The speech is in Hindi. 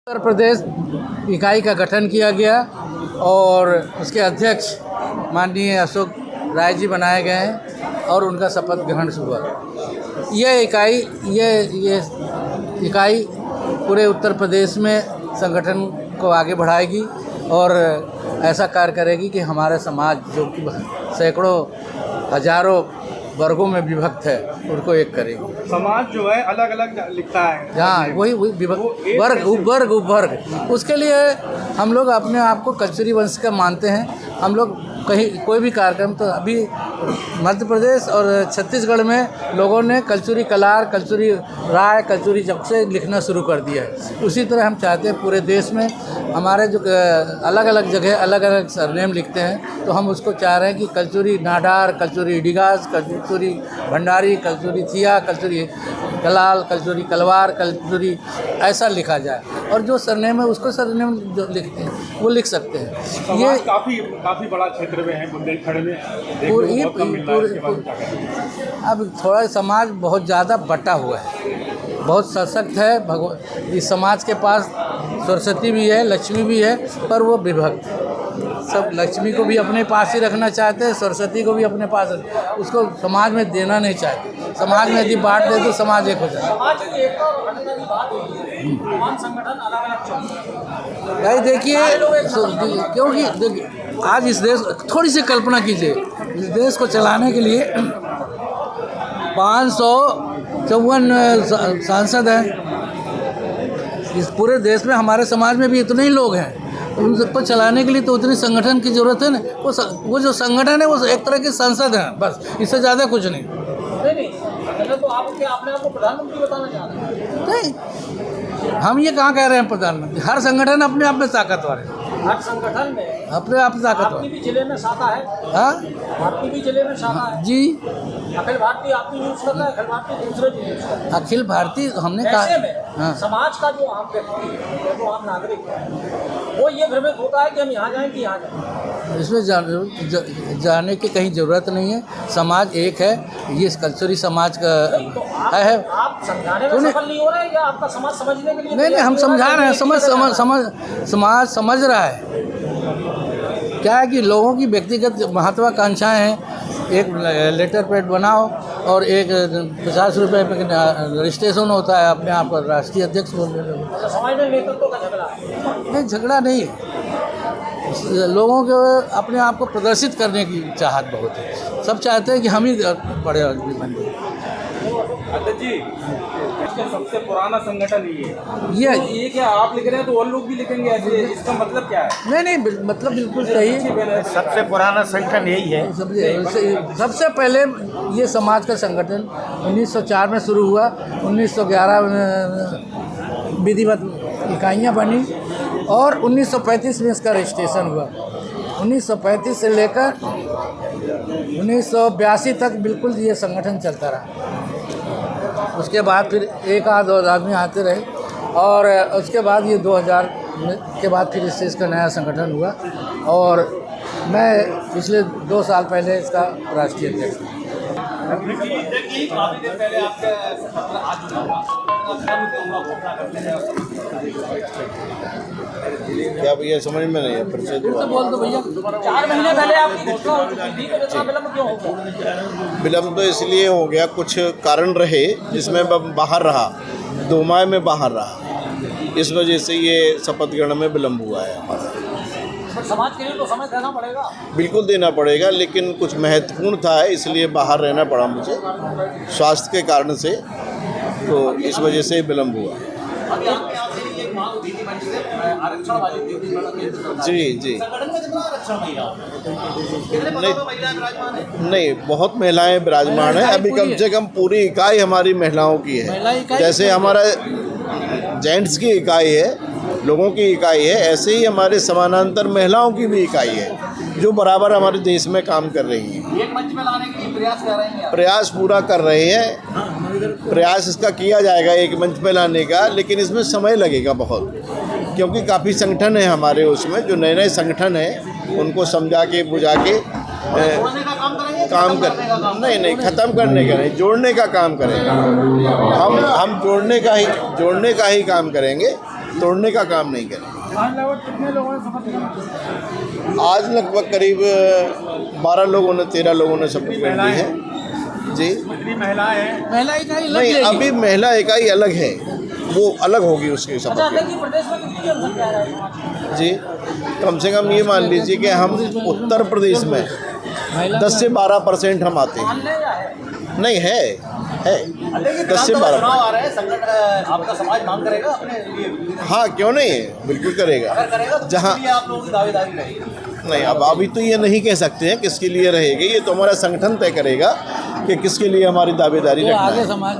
उत्तर प्रदेश इकाई का गठन किया गया और उसके अध्यक्ष माननीय अशोक राय जी बनाए गए हैं और उनका शपथ ग्रहण हुआ। ये इकाई पूरे उत्तर प्रदेश में संगठन को आगे बढ़ाएगी और ऐसा कार्य करेगी कि हमारा समाज जो कि सैकड़ों हजारों वर्गों में विभक्त है उनको एक करेगी। समाज जो है अलग अलग लिखता है, हाँ वही विभक्त वर्ग उसके लिए हम लोग अपने आप को कल्चरी वंश का मानते हैं। हम लोग कहीं कोई भी कार्यक्रम तो अभी मध्य प्रदेश और छत्तीसगढ़ में लोगों ने कल्चरी कलार, कल्चरी राय, कल्चरी जब से लिखना शुरू कर दिया है। उसी तरह हम चाहते हैं पूरे देश में हमारे जो अलग अलग जगह अलग अलग सरनेम लिखते हैं तो हम उसको चाह रहे हैं कि कल्चरी नाडार, कल्चरी डिगास, कल्चरी भंडारी, कल्चरी थिया, कल्चरी कलाल, कल्चरी कलवार, कल्चरी ऐसा लिखा जाए और जो सरनेम है उसको सरनेम जो लिखते हैं वो लिख सकते हैं। ये काफ़ी बड़ा क्षेत्र में है बुंदेलखंड में, अब थोड़ा समाज बहुत ज़्यादा बटा हुआ है, बहुत सशक्त है। इस समाज के पास सरस्वती भी है, लक्ष्मी भी है, पर वो विभक्त सब लक्ष्मी को भी अपने पास ही रखना चाहते हैं, सरस्वती को भी अपने पास, उसको समाज में देना नहीं चाहते। समाज में यदि बांट दे तो समाज एक हो जाए। भाई देखिए, क्योंकि आज इस देश, थोड़ी सी कल्पना कीजिए, इस देश को चलाने के लिए 554 सांसद हैं। इस पूरे देश में हमारे समाज में भी इतने ही लोग हैं, उन सबको चलाने के लिए तो उतनी संगठन की ज़रूरत है ना। वो जो संगठन है वो एक तरह के संसद हैं, बस इससे ज़्यादा कुछ नहीं। तो आप अपने आप को प्रधानमंत्री बताना चाह रहे हैं? नहीं, हम ये कहाँ कह रहे हैं प्रधानमंत्री। हर संगठन अपने आप में ताकतवर है, हर संगठन में अपने आप ताकतवर। आपकी भी जिले में शाखा है? हाँ, आपकी भी जिले में शाखा है जी। अखिल भारतीय आपकी यूज करता है, अखिल भारतीय दूसरे भी यूज करता है। अखिल भारतीय हमने ऐसे कहा, में हाँ, समाज का जो आम व्यक्ति है, जो आम नागरिक है, वो ये भ्रमित होता है कि हम यहाँ जाएं कि यहाँ जाएं। इसमें जाने की कहीं ज़रूरत नहीं है। समाज एक है, ये कल्चरी समाज का तो है। आप समझाने में सफल नहीं हो रहे या आपका समाज समझने के लिए? नहीं, हम समझा रहे हैं, समाज समझ रहा है। क्या है कि लोगों की व्यक्तिगत महत्वाकांक्षाएं हैं। एक लेटर पैड बनाओ और एक 50 रुपये में रजिस्ट्रेशन होता है, अपने आप पर राष्ट्रीय अध्यक्ष बोल रहे हो। समाज में नेतृत्व का झगड़ा है? नहीं, झगड़ा नहीं है। लोगों के अपने आप को प्रदर्शित करने की चाहत बहुत है। सब चाहते हैं कि हम ही बड़े आदमी बन जाए। अध्यक्ष जी, इसका सबसे पुराना संगठन ये तो ये क्या आप लिख रहे हैं तो और लोग भी लिखेंगे ऐसे, इसका मतलब क्या है? नहीं, मतलब बिल्कुल सही। सबसे पुराना संगठन यही है। सबसे पहले ये समाज का संगठन 1904 में शुरू हुआ। 1911 में विधिवत इकाइयाँ बनी और 1935 में इसका रजिस्ट्रेशन हुआ। 1935 से लेकर 1982 तक बिल्कुल ये संगठन चलता रहा। उसके बाद फिर एक आध और आदमी आते रहे और उसके बाद ये 2000 के बाद फिर इससे इसका नया संगठन हुआ और मैं पिछले 2 साल पहले इसका राष्ट्रीय अध्यक्ष हूँ। क्या भैया समझ में नहीं है, परिचय दो। बोल दो भैया। 4 महीने पहले आपकी घोषणा हो चुकी थी, तो इतना विलम्ब क्यों हो गया? विलम्ब तो इसलिए हो गया, कुछ कारण रहे जिसमें मैं बाहर रहा, 2 माह में बाहर रहा, इस वजह से ये शपथ ग्रहण में विलम्ब हुआ है हमारा। समाज के लिए तो समय देना पड़ेगा। बिल्कुल देना पड़ेगा, लेकिन कुछ महत्वपूर्ण था इसलिए बाहर रहना पड़ा मुझे स्वास्थ्य के कारण से, तो इस वजह से विलम्ब हुआ। जी नहीं, बहुत महिलाएं विराजमान हैं। अभी कम से कम पूरी इकाई हमारी महिलाओं की है। जैसे हमारा जेंट्स की इकाई है, लोगों की इकाई है, ऐसे ही हमारे समानांतर महिलाओं की भी इकाई है जो बराबर हमारे देश में काम कर रही हैं। एक मंच में लाने के लिए प्रयास कर रहे हैं। प्रयास पूरा कर रहे हैं, प्रयास इसका किया जाएगा एक मंच पे लाने का, लेकिन इसमें समय लगेगा बहुत, क्योंकि काफ़ी संगठन है हमारे उसमें, जो नए नए संगठन हैं उनको समझा के बुझा के काम कर, नहीं ख़त्म करने का नहीं, जोड़ने का काम करेंगे। हम जोड़ने का ही काम करेंगे। तोड़ने का काम नहीं करेंगे। आज लगभग कितने लोगों ने शपथ ली? आज लगभग करीब 12 लोगों ने 13 लोगों ने शपथ ली है जी। कितनी महिलाएं हैं? महिला इकाई लग नहीं, जाएगी। अभी महिला इकाई अलग है, वो अलग होगी उसकी शपथ अच्छा, कि प्रदेश में कितनी जनसंख्या है? जी। कम से कम ये मान लीजिए कि हम उत्तर प्रदेश में महिला 10 से 12% हम आते हैं। मानने या है? नहीं है 10 से 12। आ रहे हैं, संगठन आपका समाज मांग करेगा अपने लिए? हाँ, क्यों नहीं है, बिल्कुल करेगा। अगर करेगा तो जहाँ किसके लिए आप लोगों की दावेदारी रहेगी? नहीं, अब अभी तो ये नहीं कह सकते हैं किसके लिए रहेगी, ये तो हमारा संगठन तय करेगा कि किसके लिए हमारी दावेदारी वो रखना आगे है। समाज